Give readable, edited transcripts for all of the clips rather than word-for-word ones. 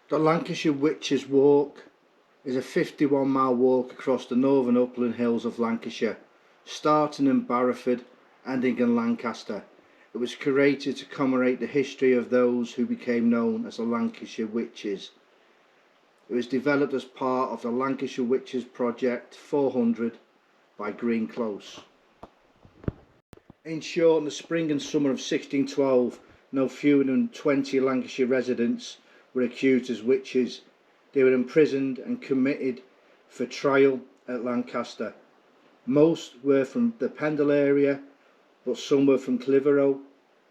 The Lancashire Witches Walk is a 51-mile walk across the northern upland hills of Lancashire, starting in Barrowford, ending in Lancaster. It was created to commemorate the history of those who became known as the Lancashire Witches. It was developed as part of the Lancashire Witches Project 400 by Green Close. In short, in the spring and summer of 1612, no fewer than 20 Lancashire residents were accused as witches. They were imprisoned and committed for trial at Lancaster. Most were from the Pendle area, but some were from Clitheroe,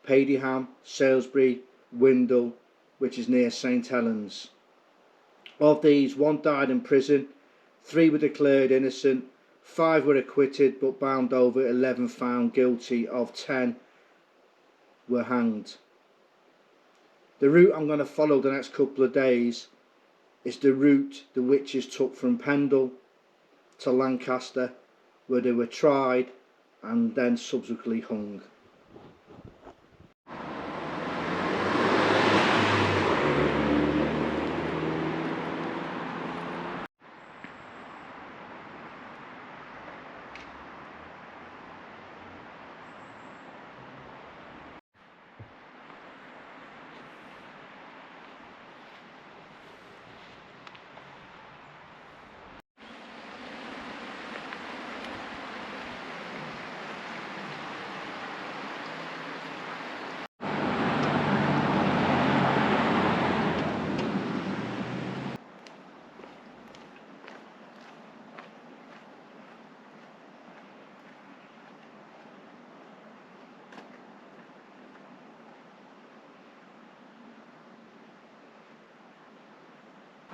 Padiham, Salisbury, Windle, which is near St Helens. Of these, 1 died in prison, 3 were declared innocent, 5 were acquitted but bound over, 11 found guilty, of 10 were hanged. The route I'm going to follow the next couple of days is the route the witches took from Pendle to Lancaster, where they were tried and then subsequently hung.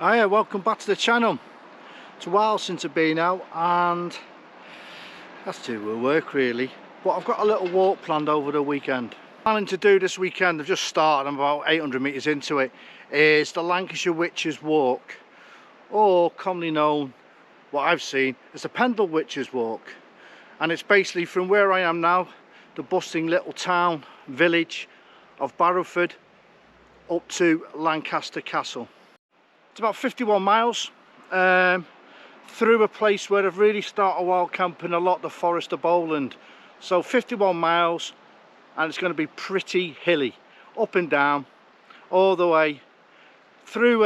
Hiya, welcome back to the channel. It's a while since I've been out and that's to do work really, but I've got a little walk planned over the weekend. Planning to do this weekend, I've just started, I'm about 800 metres into it, is the Lancashire Witches Walk, or commonly known, what I've seen, as the Pendle Witches Walk. And it's basically from where I am now, the bustling little town, village of Barrowford, up to Lancaster Castle. It's about 51 miles through a place where I've really started wild camping a lot, the Forest of Bowland. So 51 miles, and it's going to be pretty hilly, up and down, all the way through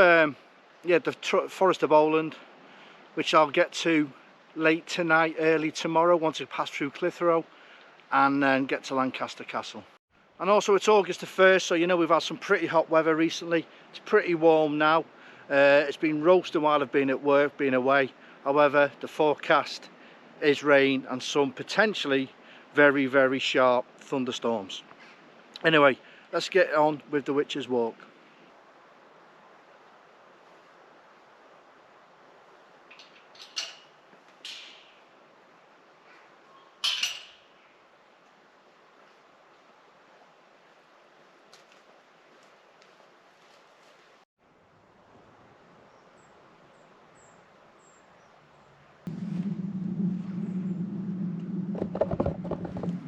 the Forest of Bowland, which I'll get to late tonight, early tomorrow, once I pass through Clitheroe, and then get to Lancaster Castle. And also it's August the 1st, so you know we've had some pretty hot weather recently. It's pretty warm now. It's been roasting while I've been at work, been away. However, the forecast is rain and some potentially very, very sharp thunderstorms. Anyway, let's get on with the Witches Walk.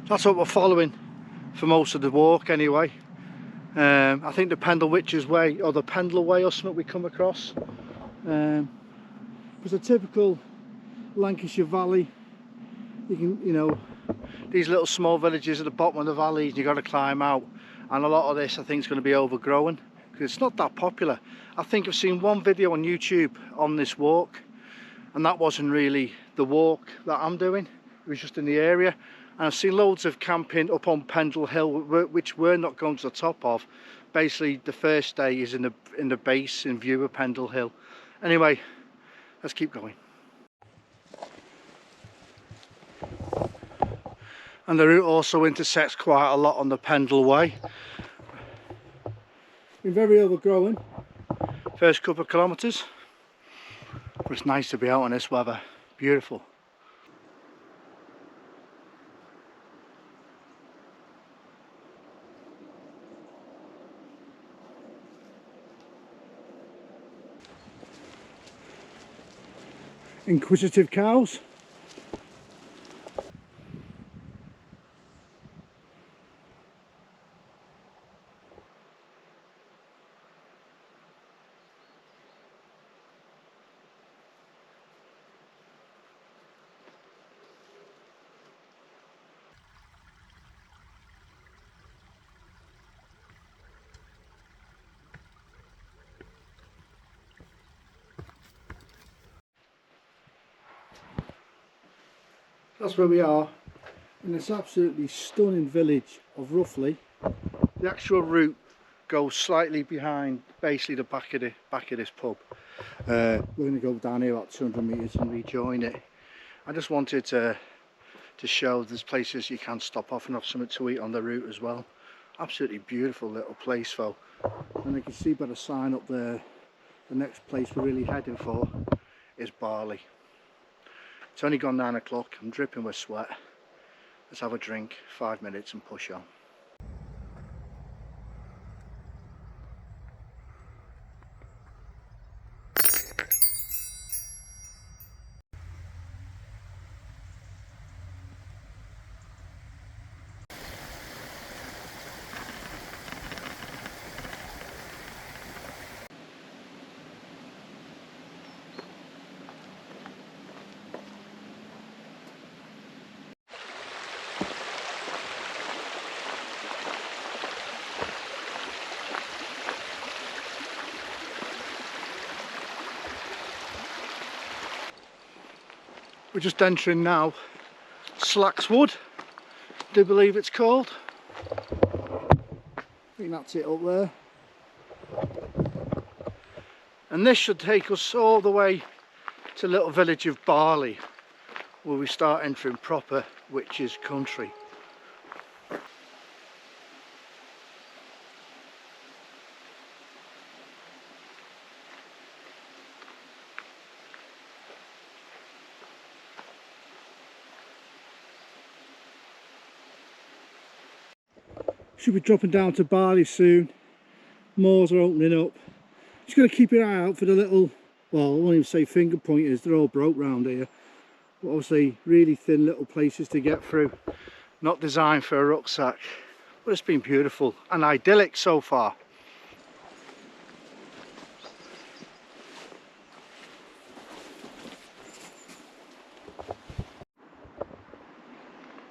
That's what we're following for most of the walk anyway. I think the Pendle Witches Way, or the Pendle Way or something we come across. It's a typical Lancashire valley. You can, you know, these little small villages at the bottom of the valleys, you've got to climb out. And a lot of this I think is going to be overgrown because it's not that popular. I think I've seen one video on YouTube on this walk, and that wasn't really the walk that I'm doing. It was just in the area. And I've seen loads of camping up on Pendle Hill, which we're not going to the top of. Basically, the first day is in the base, in view of Pendle Hill. Anyway, let's keep going. And the route also intersects quite a lot on the Pendle Way. Been very overgrown first couple of kilometres, but it's nice to be out in this weather. Beautiful. Inquisitive cows. That's where we are, in this absolutely stunning village of Roughly. The actual route goes slightly behind basically the back of this pub. We're going to go down here about 200 metres and rejoin it. I just wanted to show there's places you can stop off and have something to eat on the route as well. Absolutely beautiful little place though. And you can see by the sign up there, the next place we're really heading for is Barley. It's only gone 9 o'clock, I'm dripping with sweat. Let's have a drink, 5 minutes and push on. We're just entering now Slackswood, I do believe it's called. I think that's it up there. And this should take us all the way to the little village of Barley, where we start entering proper witches country. Should be dropping down to Barley soon. Moors are opening up. Just got to keep your eye out for the little, well, I won't even say finger pointers, they're all broke round here. But obviously really thin little places to get through. Not designed for a rucksack. But it's been beautiful and idyllic so far.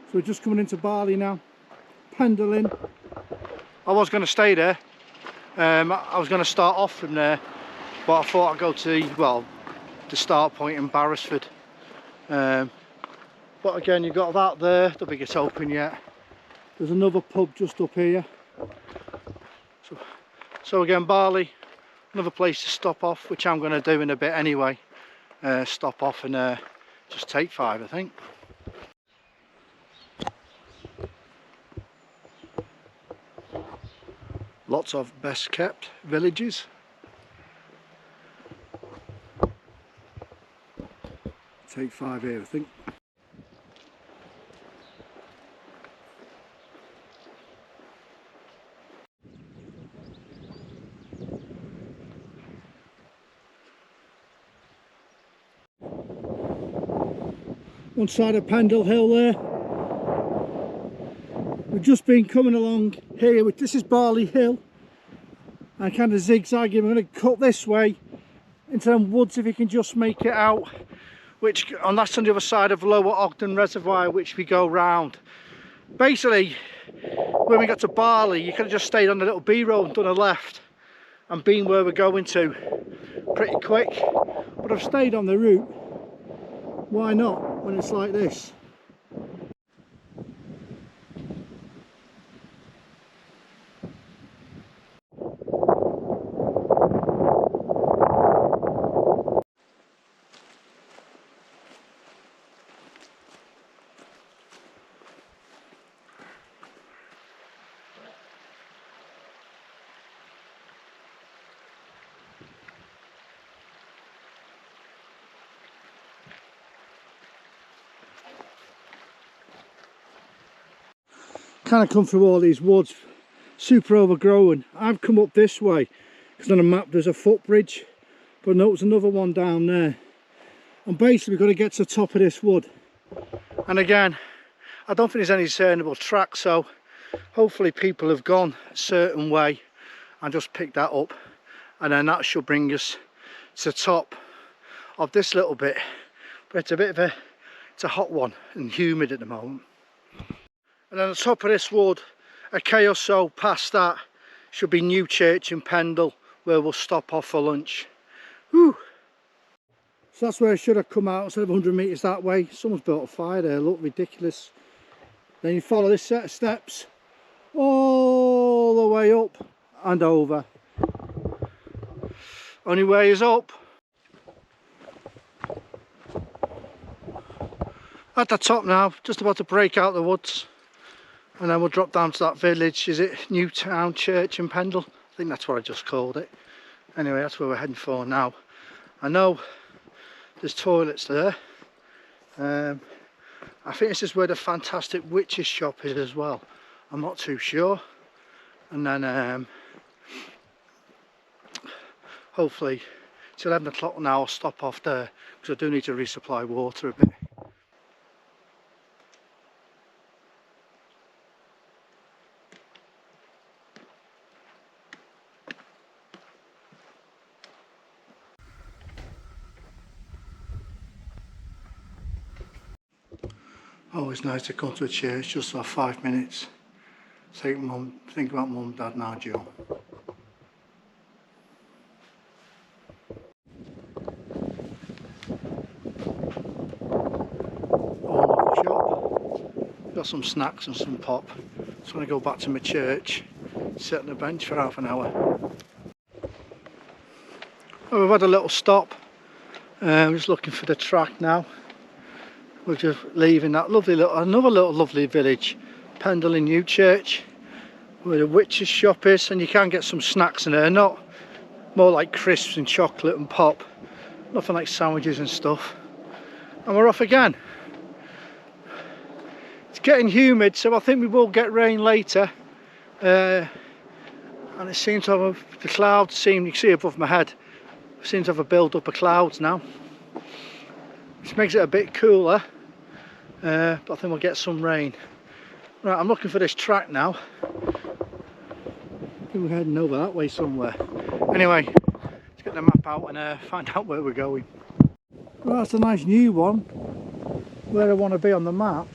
So we're just coming into Barley now. Pendle Inn. I was going to stay there. I was going to start off from there, but I thought I'd go to the start point in Barrowford. But again, you've got that there. Don't think it's open yet. There's another pub just up here. So again, Barley, another place to stop off, which I'm going to do in a bit anyway. Stop off and just take 5, I think. Lots of best kept villages. Take 5 here, I think. One side of Pendle Hill there. We've just been coming along here, this is Barley Hill. I'm kind of zigzagging. I'm going to cut this way into them woods if you can just make it out. That's on the other side of Lower Ogden Reservoir, which we go round. Basically, when we got to Barley, you could have just stayed on the little B road and done a left and been where we're going to pretty quick. But I've stayed on the route. Why not when it's like this? Kind of come through all these woods, super overgrown. I've come up this way because on the map there's a footbridge, but no, there's another one down there. And basically we've got to get to the top of this wood. And again, I don't think there's any discernible track, so hopefully people have gone a certain way and just picked that up, and then that should bring us to the top of this little bit. But it's a hot one and humid at the moment. And on the top of this wood, a K or so past that, should be New Church in Pendle, where we'll stop off for lunch. Whew. So that's where I should have come out instead of 100 metres that way. Someone's built a fire there, look ridiculous. Then you follow this set of steps all the way up and over. Only way is up. At the top now, just about to break out the woods. And then we'll drop down to that village. Is it Newtown Church in Pendle? I think that's what I just called it. Anyway, that's where we're heading for now. I know there's toilets there. I think this is where the Fantastic Witches shop is as well. I'm not too sure. And then hopefully it's 11 o'clock now. I'll stop off there because I do need to resupply water a bit. Always nice to come to a church just for 5 minutes. Think about mum, dad now, Joe. Oh, local shop. Got some snacks and some pop. Just want to go back to my church, sit on the bench for half an hour. Well, we've had a little stop. I'm just looking for the track now. We're just leaving that lovely little, another little lovely village, Pendle in Newchurch, where the witch's shop is, and you can get some snacks in there, not more like crisps and chocolate and pop, nothing like sandwiches and stuff. And we're off again. It's getting humid, so I think we will get rain later. And it seems to have the clouds seem, you can see above my head, seems to have a build up of clouds now, which makes it a bit cooler, but I think we'll get some rain. Right, I'm looking for this track now. I think we're heading over that way somewhere. Anyway, let's get the map out and find out where we're going. Well, that's a nice new one, where I want to be on the map,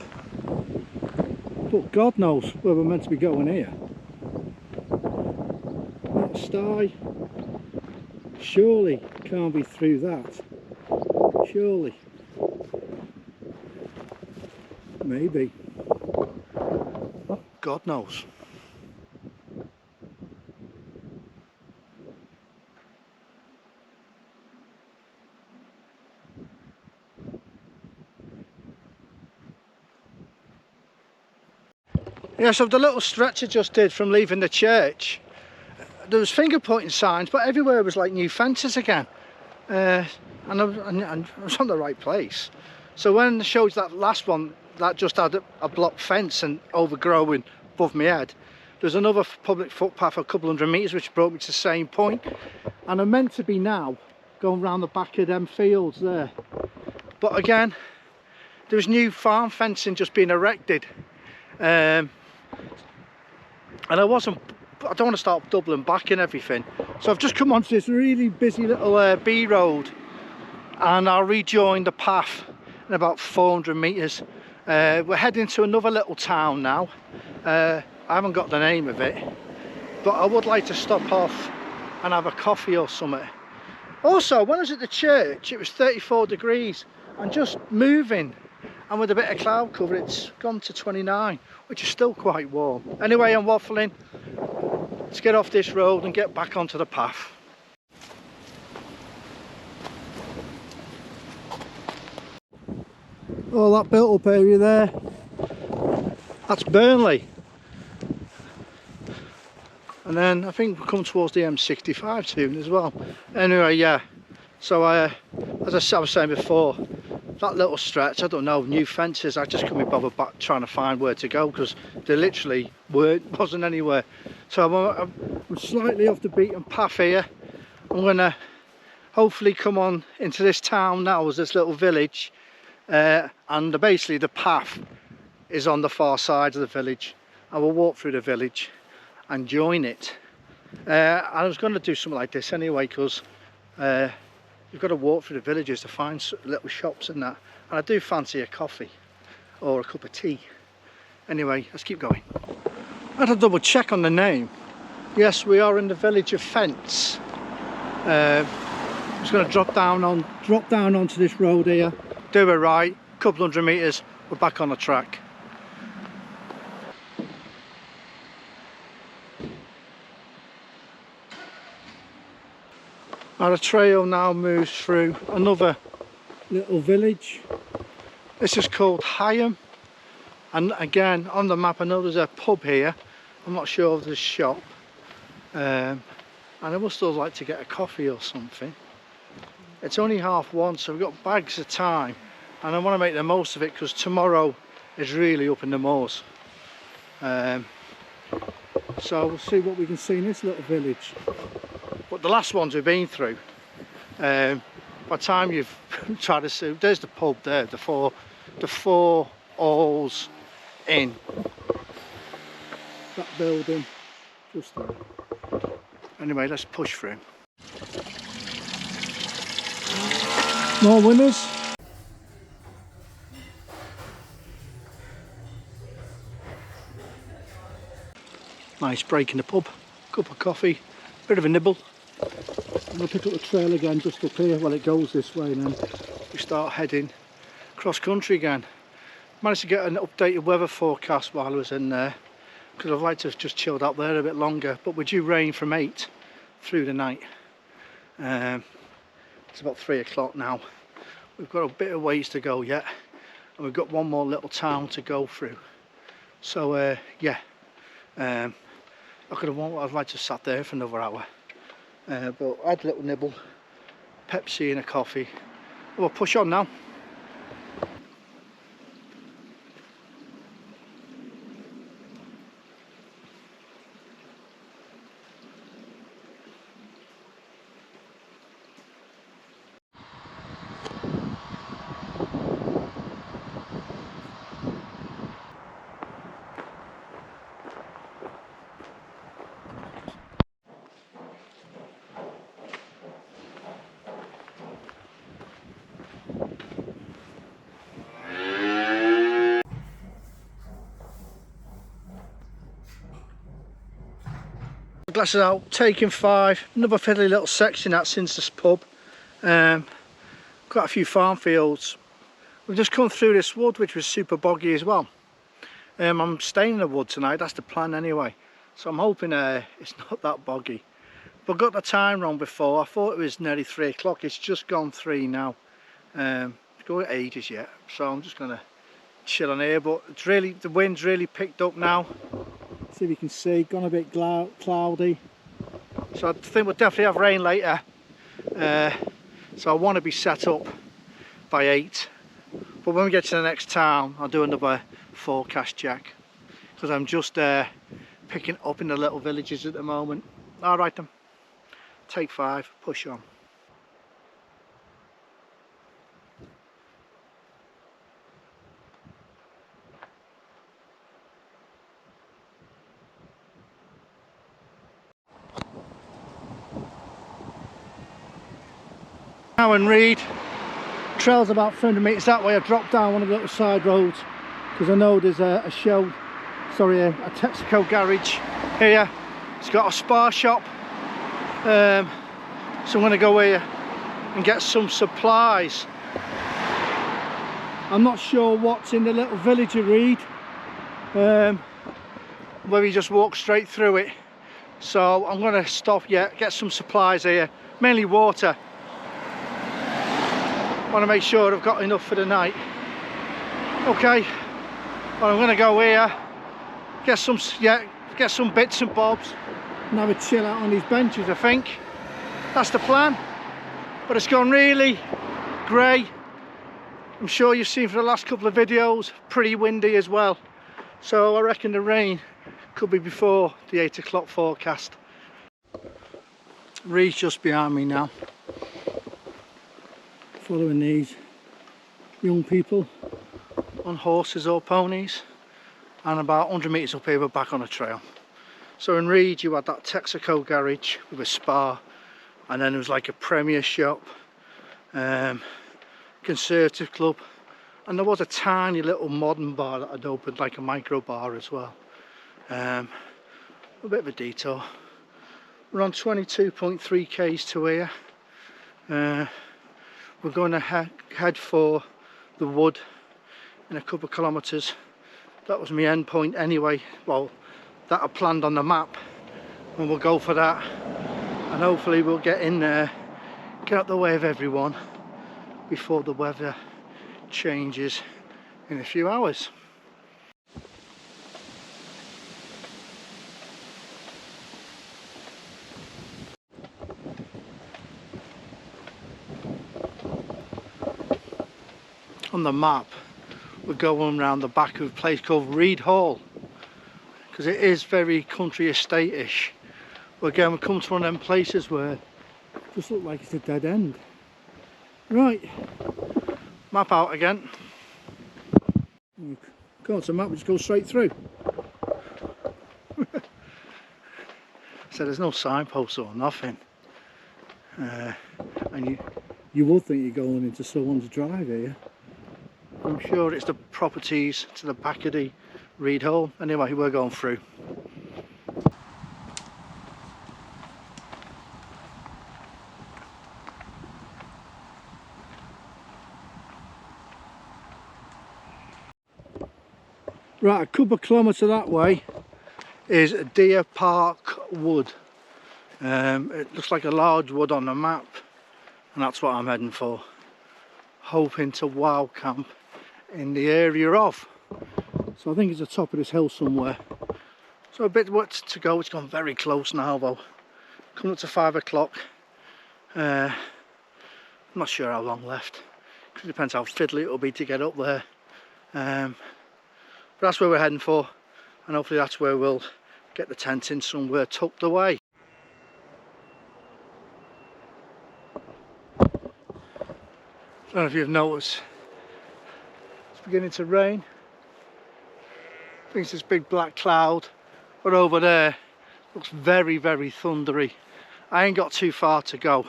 but God knows where we're meant to be going here. That sty, surely can't be through that, surely. Maybe. Oh, God knows. Yeah, so the little stretch I just did from leaving the church, there was finger pointing signs, but everywhere was like new fences again. And I was on the right place. So when I showed that last one, that just had a block fence and overgrowing above my head, there's another public footpath a couple 100 metres which brought me to the same point, and I'm meant to be now going round the back of them fields there, but again there was new farm fencing just being erected, and I don't want to start doubling back and everything, so I've just come onto this really busy little B road, and I'll rejoin the path in about 400 metres. We're heading to another little town now. I haven't got the name of it, but I would like to stop off and have a coffee or something. Also, when I was at the church, it was 34 degrees and just moving, and with a bit of cloud cover it's gone to 29, which is still quite warm. Anyway, I'm waffling. Let's get off this road and get back onto the path. Oh, that built up area there, that's Burnley. And then I think we'll come towards the M65 soon as well. Anyway, yeah, so as I was saying before, that little stretch, I don't know, new fences, I just couldn't be bothered back trying to find where to go because there literally wasn't anywhere. So I'm slightly off the beaten path here. I'm gonna hopefully come on into this town now, as this little village. And basically the path is on the far side of the village. I will walk through the village and join it. I was going to do something like this anyway, because you've got to walk through the villages to find little shops and that, and I do fancy a coffee or a cup of tea. Anyway, let's keep going. I had to double check on the name. Yes, we are in the village of Fence. Just going to drop down onto this road here, do a right, couple 100 metres, we're back on the track. Now the trail now moves through another little village. This is called Higham, and again on the map I know there's a pub here. I'm not sure if there's a shop, and I must still like to get a coffee or something. It's only 1:30, so we've got bags of time, and I want to make the most of it because tomorrow is really up in the moors. So we'll see what we can see in this little village. But the last ones we've been through, by the time you've tried to see, there's the pub there, the four Alls Inn. That building, just there. Anyway, let's push through. More winners. Nice break in the pub, cup of coffee, bit of a nibble. I'm going to pick up the trail again just up here. Well, it goes this way and then we start heading cross country again. Managed to get an updated weather forecast while I was in there because I'd like to have just chilled out there a bit longer, but we're due rain from 8 through the night. It's about 3 o'clock now. We've got a bit of ways to go yet, and we've got one more little town to go through. So yeah, I could have I'd like to have sat there for another hour, but I had a little nibble, Pepsi and a coffee. We'll push on now. Glasses out, taking 5, another fiddly little section out since this pub. Quite a few farm fields. We've just come through this wood which was super boggy as well. I'm staying in the wood tonight, that's the plan anyway, so I'm hoping it's not that boggy. But I got the time wrong before. I thought it was nearly 3 o'clock, it's just gone 3 now. It's going ages yet, so I'm just gonna chill on here, but it's really, the wind's really picked up now. See if you can see, gone a bit cloudy, so I think we'll definitely have rain later. So I want to be set up by 8, but when we get to the next town I'll do another forecast check because I'm just picking up in the little villages at the moment. Alright then, take 5, push on. Now in Reed, trail's about 300 metres that way. I dropped down one of the little side roads because I know there's a Texaco garage here. It's got a spar shop, so I'm going to go here and get some supplies. I'm not sure what's in the little village of Reed, where you just walk straight through it, so I'm going to stop get some supplies here, mainly water. Want to make sure I've got enough for the night. Okay, well, I'm going to go here, get some bits and bobs and have a chill out on these benches. I think that's the plan, but it's gone really grey. I'm sure you've seen for the last couple of videos, pretty windy as well, so I reckon the rain could be before the 8 o'clock forecast. Reed's just behind me now, following these young people on horses or ponies, and about 100 metres up here we're back on a trail. So in Reed you had that Texaco garage with a spa, and then there was like a Premier shop, Conservative club, and there was a tiny little modern bar that had opened, like a micro bar as well. A bit of a detour. We're on 22.3 k's to here. We're going to head for the wood in a couple of kilometres. That was my end point anyway. Well, that I planned on the map, and we'll go for that, and hopefully we'll get in there, get out the way of everyone before the weather changes in a few hours. On the map, we're going around the back of a place called Reed Hall, because it is very country estate-ish. But again, we come to one of them places where it just looks like it's a dead end. Right, map out again. Go to the map, we just go straight through. So there's no signposts or nothing. And you would think you're going into someone's drive here. I'm sure it's the properties to the back of the Reed Hall. Anyway, we're going through. Right, a couple of kilometres that way is Deer Park Wood. It looks like a large wood on the map, and that's what I'm heading for. Hoping to wild camp in the area of. So I think it's the top of this hill somewhere. So a bit to go. It's gone very close now though. Coming up to 5 o'clock. I'm not sure how long left. It depends how fiddly it'll be to get up there. But that's where we're heading for, and hopefully that's where we'll get the tent in somewhere tucked away. I don't know if you've noticed, it's beginning to rain. I think it's this big black cloud, but over there looks very, very thundery. I ain't got too far to go,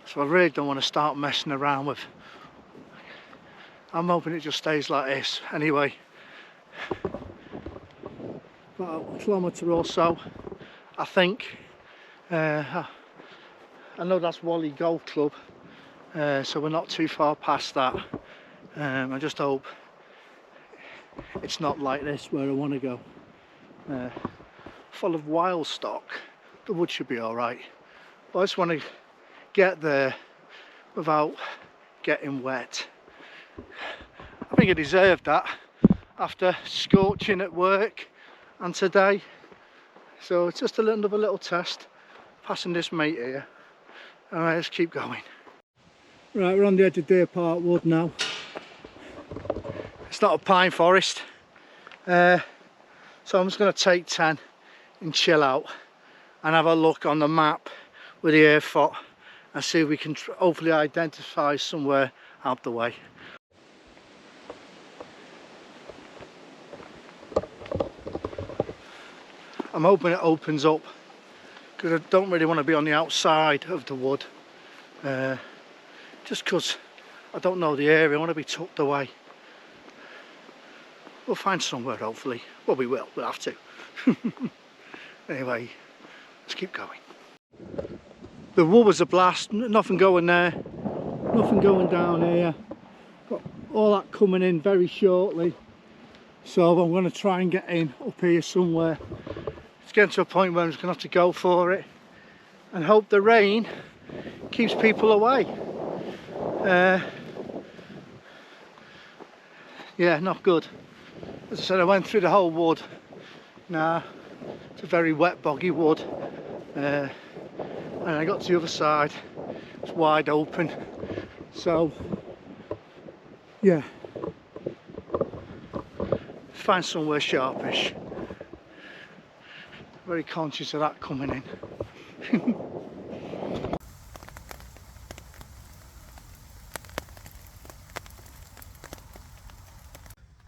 so I really don't want to start messing around with. I'm hoping it just stays like this. Anyway, about a kilometre or so, I think. I know that's Wally Golf Club, so we're not too far past that. I just hope it's not like this where I want to go. Full of wild stock. The wood should be alright, but I just want to get there without getting wet. I think I deserved that after scorching at work and today. So it's just another little test, passing this mate here. Alright, let's keep going. Right, we're on the edge of Deer Park Wood now. It's not a pine forest, so I'm just going to take 10 and chill out and have a look on the map with the air foot and see if we can hopefully identify somewhere out the way. I'm hoping it opens up, because I don't really want to be on the outside of the wood, just because I don't know the area. I want to be tucked away. We'll find somewhere hopefully. Well, we will, we'll have to. Anyway, let's keep going. The wood was a blast, nothing going there, nothing going down here. Got all that coming in very shortly, so I'm going to try and get in up here somewhere. It's getting to a point where I'm just going to have to go for it and hope the rain keeps people away. Yeah, not good. As I said, I went through the whole wood. Now it's a very wet, boggy wood, and I got to the other side. It's wide open, so yeah, find somewhere sharpish. Very conscious of that coming in.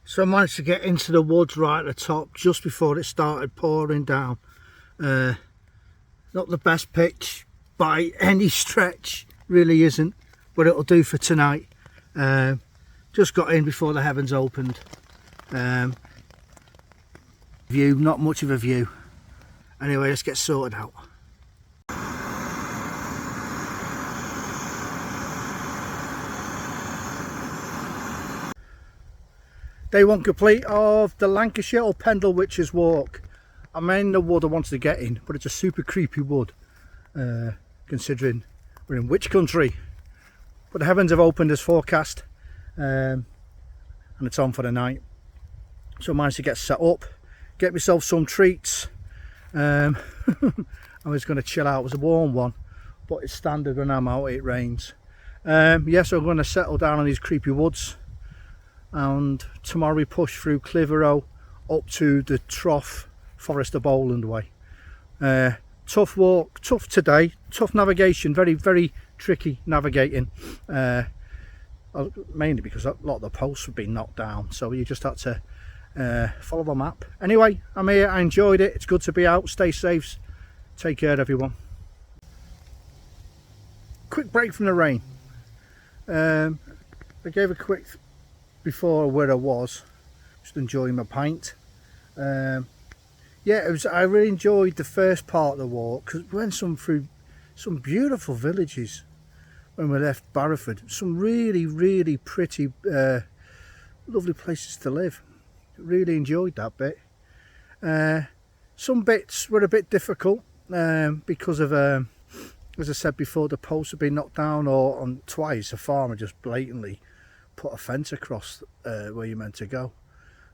So I managed to get into the woods right at the top just before it started pouring down. Not the best pitch by any stretch, really isn't, but it'll do for tonight. Just got in before the heavens opened. View, not much of a view. Anyway, let's get sorted out. Day one complete of the Lancashire or Pendle Witches Walk. I'm in the wood I wanted to get in, but it's a super creepy wood, considering we're in witch country. But the heavens have opened as forecast, and it's on for the night. So I managed to get set up, get myself some treats. I was going to chill out. It was a warm one, but it's standard when I'm out, it rains. Yeah, so I'm going to settle down on these creepy woods. And tomorrow we push through Clitheroe up to the Trough, Forest of Bowland way. Tough walk, tough today, tough navigation, very, very tricky navigating. Mainly because a lot of the posts have been knocked down, so you just had to follow the map. Anyway, I'm here, I enjoyed it, it's good to be out, stay safe, take care everyone. Quick break from the rain. I gave a quick before where I was, just enjoying my pint. Yeah, I really enjoyed the first part of the walk because we went through some beautiful villages when we left Barrowford. Some really, really pretty, lovely places to live. Really enjoyed that bit. Some bits were a bit difficult because of, as I said before, the posts have been knocked down, or on twice a farmer just blatantly put a fence across where you're meant to go,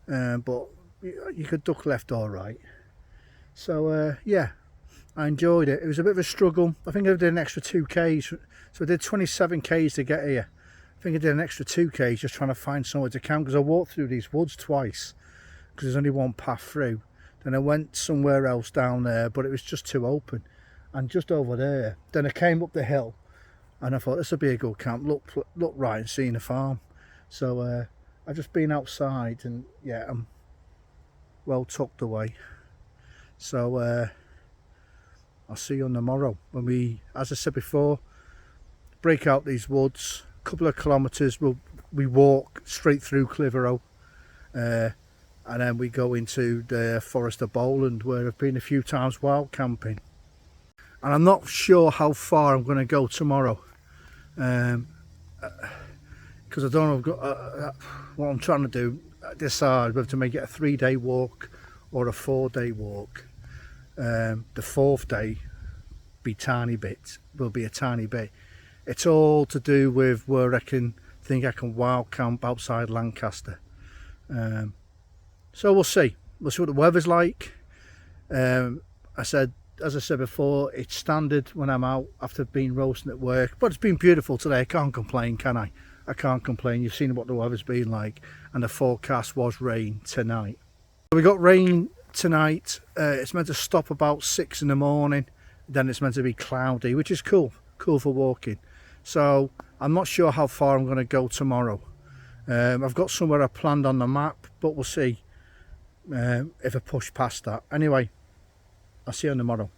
but you could duck left all right. So yeah, I enjoyed it. It was a bit of a struggle. I think I did an extra 2k's, so I did 27k's to get here. I think I did an extra 2k's just trying to find somewhere to camp, because I walked through these woods twice because there's only one path through. Then I went somewhere else down there, but it was just too open, and just over there. Then I came up the hill and I thought this would be a good camp, look right and seeing a farm. So I've just been outside, and yeah, I'm well tucked away. So I'll see you on the morrow when we, as I said before, break out these woods. A couple of kilometres, we walk straight through Clitheroe, and then we go into the Forest of Bowland, where I've been a few times wild camping. And I'm not sure how far I'm going to go tomorrow, because I don't know, I've got, what I'm trying to do, decide whether to make it a 3-day walk or a 4-day walk. The 4th day will be a tiny bit. It's all to do with where I think I can wild camp outside Lancaster. So we'll see what the weather's like. As I said before, it's standard when I'm out after being roasting at work, but it's been beautiful today. I can't complain, can I? I can't complain. You've seen what the weather's been like, and the forecast was rain tonight. We got rain tonight. It's meant to stop about 6 in the morning, then it's meant to be cloudy, which is cool for walking. So I'm not sure how far I'm going to go tomorrow. I've got somewhere I planned on the map, but we'll see if I push past that. Anyway, I'll see you tomorrow.